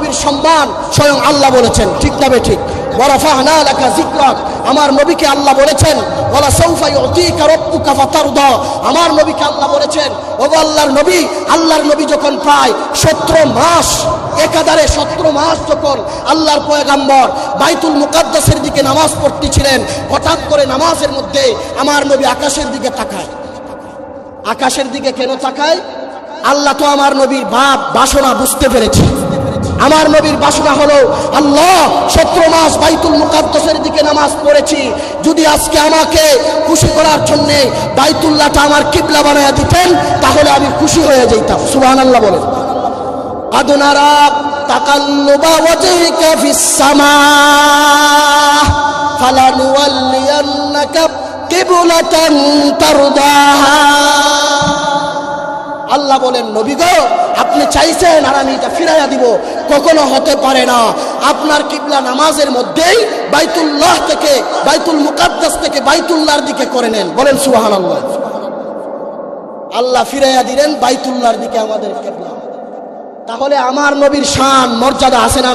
নবীর সম্মান স্বয়ং আল্লাহ বলেছেন, ঠিক না ঠিক? ওয়ারাফা'না লাকা যিকরাক, আমার নবীকে আল্লাহ বলেছেন ওয়ালা সাউফা ইউতিকা রাব্বুকা ফাতারদা, আমার নবীকে আল্লাহ বলেছেন ওগো আল্লাহর নবী, আল্লাহর নবী যখন প্রায় 17 মাস একাধারে 17 মাস যখন আল্লাহর পয়গাম্বর বাইতুল মুকাদ্দাসের দিকে নামাজ পড়তেছিলেন, হঠাৎ করে নামাজের মধ্যে আমার নবী আকাশের দিকে তাকায়। আকাশের দিকে কেন তাকায়? আল্লাহ তো আমার নবীর ভাব বাসনা বুঝতে পেরেছে। আমার নবীর বাসনা হলো, আল্লাহ 17 মাস বাইতুল মুকাদ্দাসের দিকে নামাজ পড়েছি, যদি আজকে আমাকে খুশি করার জন্য বাইতুল্লাহটা আমার কিবলা বানায়া দিতেন তাহলে আমি খুশি হয়ে যেতাম। সুবহানাল্লাহ বলেন। আদনারা তাকাল্লুবা ওয়াজহিকা ফিস সামা ফালানুওয়াল্লিয়ান্নাকা কিবলাতান তারদাহা। আল্লাহ বলেন, নবী গো, আপনি চাইছেন আর আমি এটা ফিরাইয়া দিব, কখনো হতে পারে না। আপনার কিবলা নামাজের মধ্যেই বাইতুল্লাহ থেকে, বাইতুল মুকাদ্দাস থেকে বাইতুল্লাহর দিকে করে নেন। বলেন সুবহানাল্লাহ। আল্লাহ ফিরাইয়া দিলেন বাইতুল্লাহর দিকে আমাদের কিবলা। তাহলে আমার নবীর শান মর্যাদা আছে না?